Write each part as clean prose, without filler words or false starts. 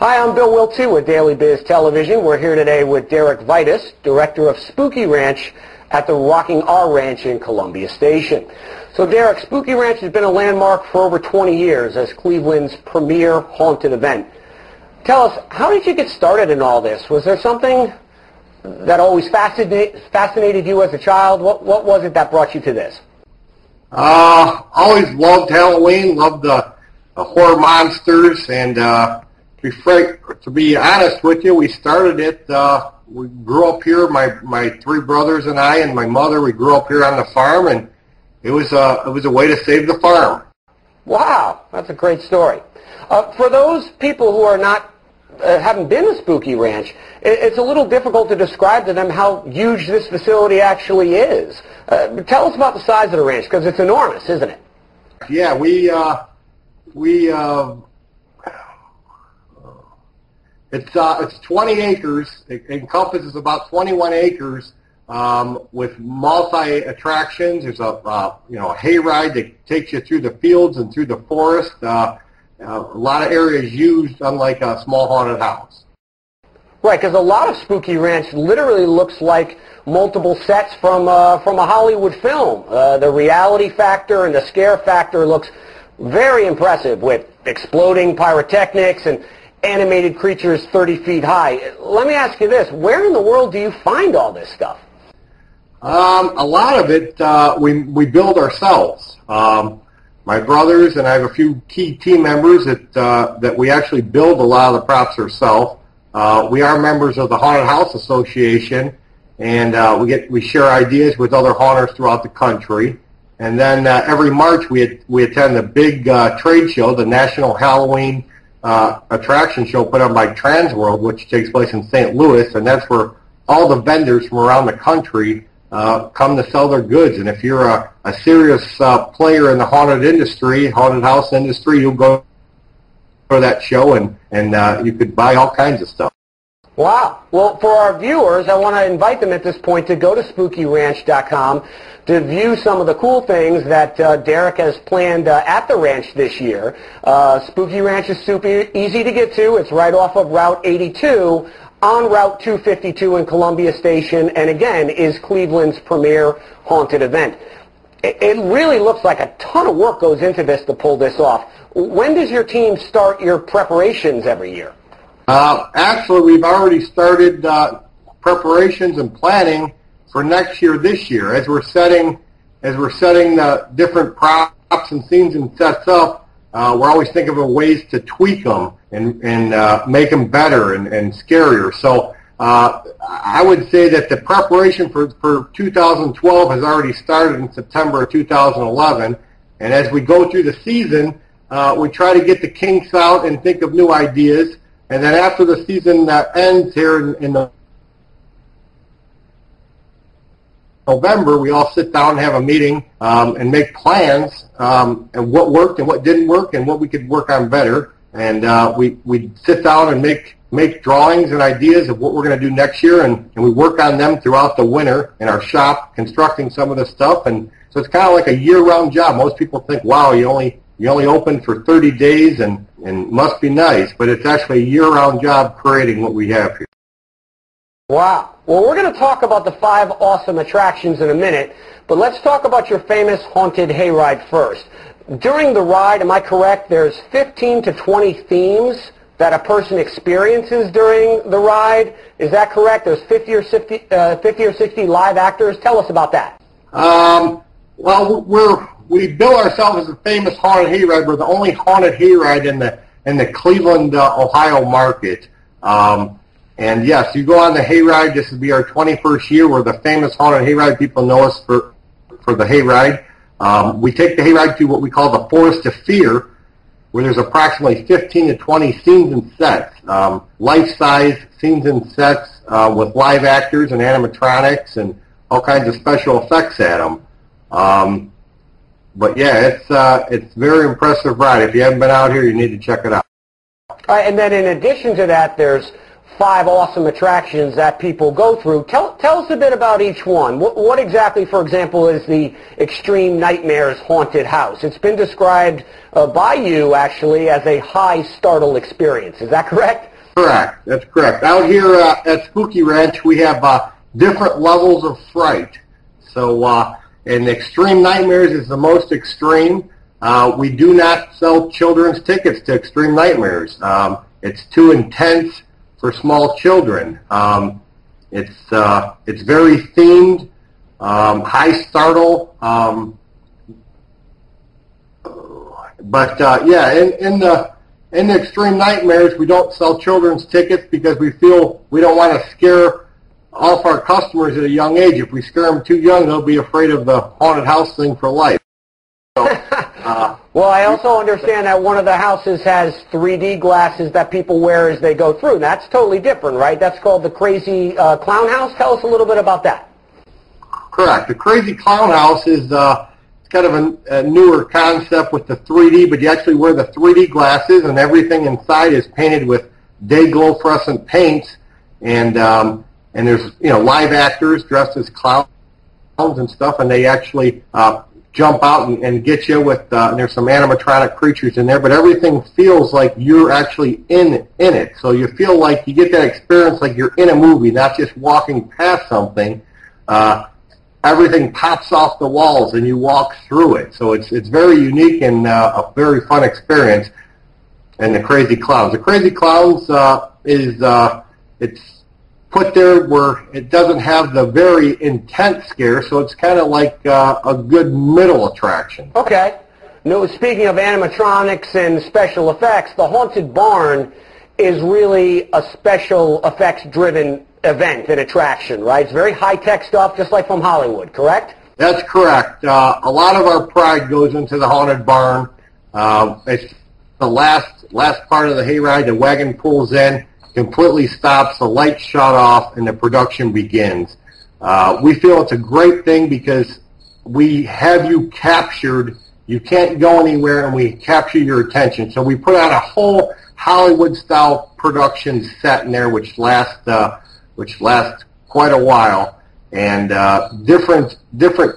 Hi, I'm Bill Wiltsey with Daily Biz Television. We're here today with Derek Vitus, director of Spooky Ranch at the Rockin R-Ranch in Columbia Station. So Derek, Spooky Ranch has been a landmark for over 20 years as Cleveland's premier haunted event. Tell us, how did you get started in all this? Was there something that always fascinated you as a child? What was it that brought you to this? Always loved Halloween, loved the horror monsters, and to be honest with you, we started it, we grew up here, my three brothers and I and my mother, we grew up here on the farm, and it was a way to save the farm. Wow, that's a great story. For those people who are not, haven't been to Spooky Ranch, it's a little difficult to describe to them how huge this facility actually is. Tell us about the size of the ranch, because it's enormous, isn't it? Yeah, it's 20 acres. It encompasses about 21 acres with multi-attractions. There's a hayride that takes you through the fields and through the forest. A lot of areas used, unlike a small haunted house. Right, because a lot of Spooky Ranch literally looks like multiple sets from a Hollywood film. The reality factor and the scare factor looks very impressive with exploding pyrotechnics and animated creatures 30 feet high. Let me ask you this. Where in the world do you find all this stuff? A lot of it we build ourselves. My brothers and I have a few key team members that we actually build a lot of the props ourselves. We are members of the Haunted House Association, and we share ideas with other haunters throughout the country. And then every March we attend the big trade show, the National Halloween attraction show put on by Transworld, which takes place in St. Louis, and that's where all the vendors from around the country come to sell their goods. And if you're a serious player in the haunted house industry, you'll go to that show and you could buy all kinds of stuff. Wow. Well, for our viewers, I want to invite them at this point to go to SpookyRanch.com to view some of the cool things that Derek has planned at the ranch this year. Spooky Ranch is super easy to get to. It's right off of Route 82 on Route 252 in Columbia Station, and again, is Cleveland's premier haunted event. It really looks like a ton of work goes into this to pull this off. When does your team start your preparations every year? Actually, we've already started preparations and planning for next year, this year. As we're setting the different props and scenes and sets up, we're always thinking of ways to tweak them and make them better and scarier. So I would say that the preparation for 2012 has already started in September of 2011. And as we go through the season, we try to get the kinks out and think of new ideas. And then after the season ends here in November, we all sit down and have a meeting and make plans and what worked and what didn't work and what we could work on better. And we sit down and make drawings and ideas of what we're going to do next year, and we work on them throughout the winter in our shop, constructing some of the stuff. And so it's kind of like a year-round job. Most people think, wow, you only open for 30 days and must be nice, but it's actually a year-round job creating what we have here. Wow. Well, we're going to talk about the 5 awesome attractions in a minute, but let's talk about your famous haunted hayride first. During the ride, am I correct, there's 15 to 20 themes that a person experiences during the ride? Is that correct? There's 50 or 60 live actors. Tell us about that. Well, we bill ourselves as a famous haunted hayride. We're the only haunted hayride in the Cleveland, Ohio market. And yes, you go on the hayride. This will be our 21st year. We're the famous haunted hayride. People know us for the hayride. We take the hayride to what we call the Forest of Fear, where there's approximately 15 to 20 scenes and sets, life-size scenes and sets with live actors and animatronics and all kinds of special effects at them. But yeah, it's a very impressive ride. If you haven't been out here, you need to check it out. All right, and then in addition to that, there's 5 awesome attractions that people go through. Tell us a bit about each one. What exactly, for example, is the Extreme Nightmares Haunted House? It's been described by you, actually, as a high startle experience. Is that correct? Correct. That's correct. Out here at Spooky Ranch, we have different levels of fright. So, and Extreme Nightmares is the most extreme. We do not sell children's tickets to Extreme Nightmares. It's too intense for small children. It's very themed, high startle. In the Extreme Nightmares, we don't sell children's tickets because we feel we don't want to scare off our customers at a young age. If we scare them too young, they'll be afraid of the haunted house thing for life. So, well, I also understand that one of the houses has 3D glasses that people wear as they go through. That's totally different, right? That's called the Crazy Clown House. Tell us a little bit about that. Correct. The Crazy Clown House is kind of a newer concept with the 3D, but you actually wear the 3D glasses, and everything inside is painted with day-glow fluorescent paints, and there's live actors dressed as clowns and stuff, and they actually jump out and get you with. And there's some animatronic creatures in there, but everything feels like you're actually in it. So you feel like you get that experience like you're in a movie, not just walking past something. Everything pops off the walls and you walk through it. So it's very unique and a very fun experience. And the Crazy Clowns. The Crazy Clowns it's put there where it doesn't have the very intense scare, so it's kind of like a good middle attraction. Okay. No, speaking of animatronics and special effects, the Haunted Barn is really a special effects-driven event and attraction, right? It's very high-tech stuff, just like from Hollywood, correct? That's correct. A lot of our pride goes into the Haunted Barn. It's the last part of the hayride. The wagon pulls in, completely stops, the lights shut off, and the production begins. We feel it's a great thing because we have you captured. You can't go anywhere, and we capture your attention. So we put on a whole Hollywood-style production set in there, which lasts quite a while, and different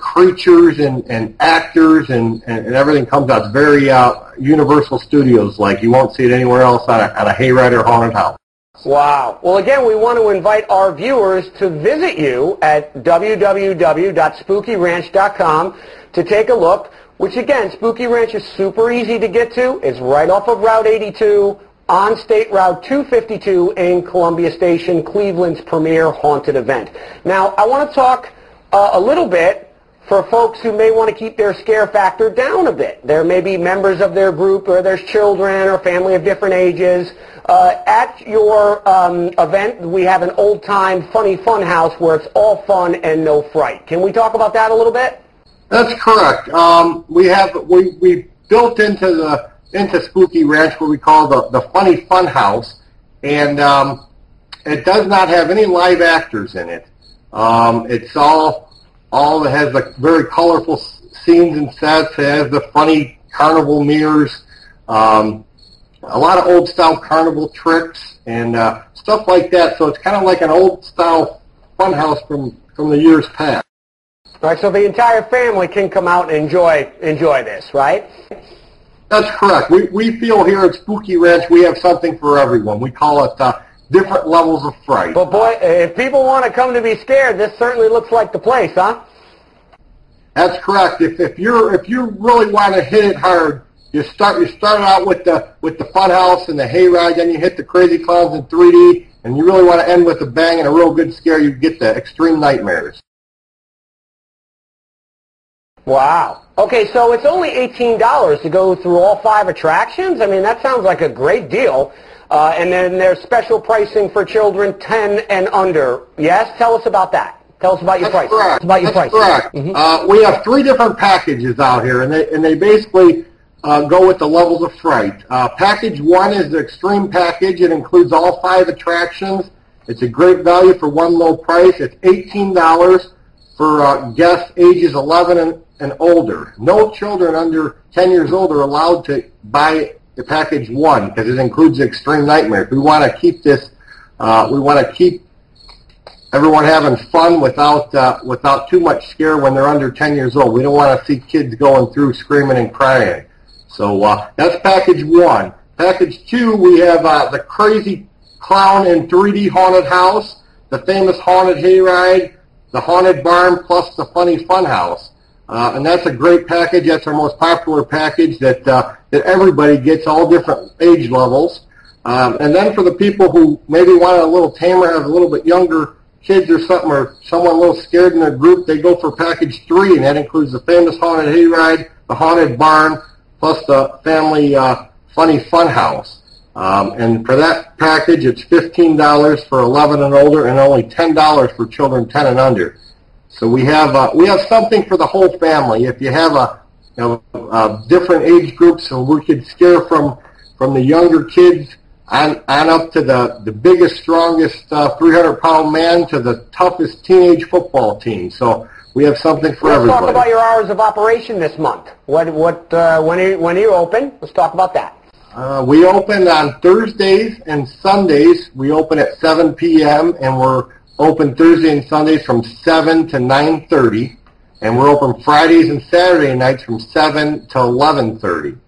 creatures and actors and everything comes out. It's very Universal Studios like. You won't see it anywhere else on a hayride or haunted house. Wow. Well, again, we want to invite our viewers to visit you at www.spookyranch.com to take a look, which, again, Spooky Ranch is super easy to get to. It's right off of Route 82 on State Route 252 in Columbia Station, Cleveland's premier haunted event. Now, I want to talk a little bit for folks who may want to keep their scare factor down a bit. There may be members of their group, or there's children or family of different ages. At your event, we have an old-time funny fun house where it's all fun and no fright. Can we talk about that a little bit? That's correct. We built into Spooky Ranch what we call the funny fun house, and it does not have any live actors in it. It's all that has the very colorful scenes and sets. It has the funny carnival mirrors. A lot of old-style carnival tricks and stuff like that. So it's kind of like an old-style funhouse from the years past. All right, so the entire family can come out and enjoy this, right? That's correct. We feel here at Spooky Ranch we have something for everyone. We call it different levels of fright. But boy, if people want to come to be scared, this certainly looks like the place, huh? That's correct. If you really want to hit it hard, you start out with the fun house and the hayride, then you hit the Crazy Clowns in 3D, and you really want to end with a bang and a real good scare, you get the Extreme Nightmares. Wow. Okay, so it's only $18 to go through all 5 attractions? I mean, that sounds like a great deal. And then there's special pricing for children 10 and under. Yes? Tell us about that. Tell us about your price. Correct. About your price. Correct. Mm-hmm. We have 3 different packages out here, and they basically go with the levels of fright. Package 1 is the extreme package. It includes all 5 attractions. It's a great value for one low price. It's $18 for guests ages 11 and older. No children under 10 years old are allowed to buy the package 1 because it includes the Extreme Nightmare. We want to keep this. We want to keep everyone having fun without too much scare when they're under 10 years old. We don't want to see kids going through screaming and crying. So that's package 1. Package 2, we have the Crazy clown and 3D haunted house, the famous haunted hayride, the haunted barn, plus the funny fun house. And that's a great package. That's our most popular package that everybody gets, all different age levels. And then for the people who maybe want a little tamer, have a little bit younger kids or something, or someone a little scared in their group, they go for package 3, and that includes the famous haunted hayride, the haunted barn, plus the family funny fun house. And for that package, it's $15 for 11 and older, and only $10 for children 10 and under. So we have something for the whole family. If you have different age groups, so we could scare from the younger kids on up to the biggest, strongest 300-pound man to the toughest teenage football team. So we have something for everybody. Let's talk about your hours of operation this month. When are you open? Let's talk about that. We open on Thursdays and Sundays. We open at 7 p.m. and we're open Thursday and Sundays from 7 to 9:30, and we're open Fridays and Saturday nights from 7 to 11:30.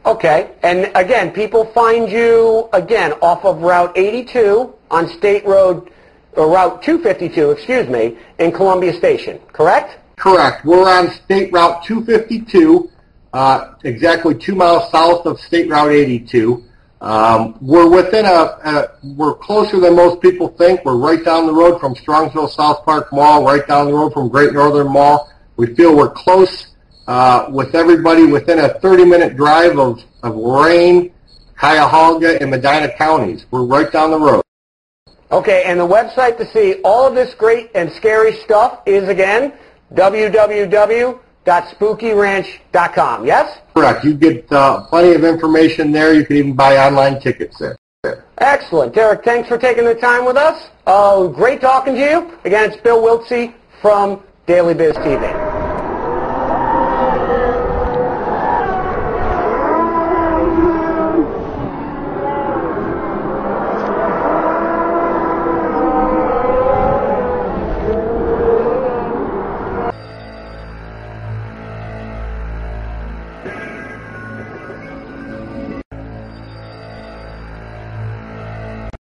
Okay, and again, people find you, again, off of Route 82 on State Road, or Route 252, excuse me, in Columbia Station, correct? Correct. We're on State Route 252, exactly 2 miles south of State Route 82. We're within we're closer than most people think. We're right down the road from Strongsville South Park Mall, right down the road from Great Northern Mall. We feel we're close with everybody within a 30-minute drive of Lorraine, Cuyahoga, and Medina counties. We're right down the road. Okay, and the website to see all of this great and scary stuff is, again, www.spookyranch.com, yes? Correct. You get plenty of information there. You can even buy online tickets there. Excellent. Derek, thanks for taking the time with us. Great talking to you. Again, it's Bill Wiltsey from Daily Biz TV.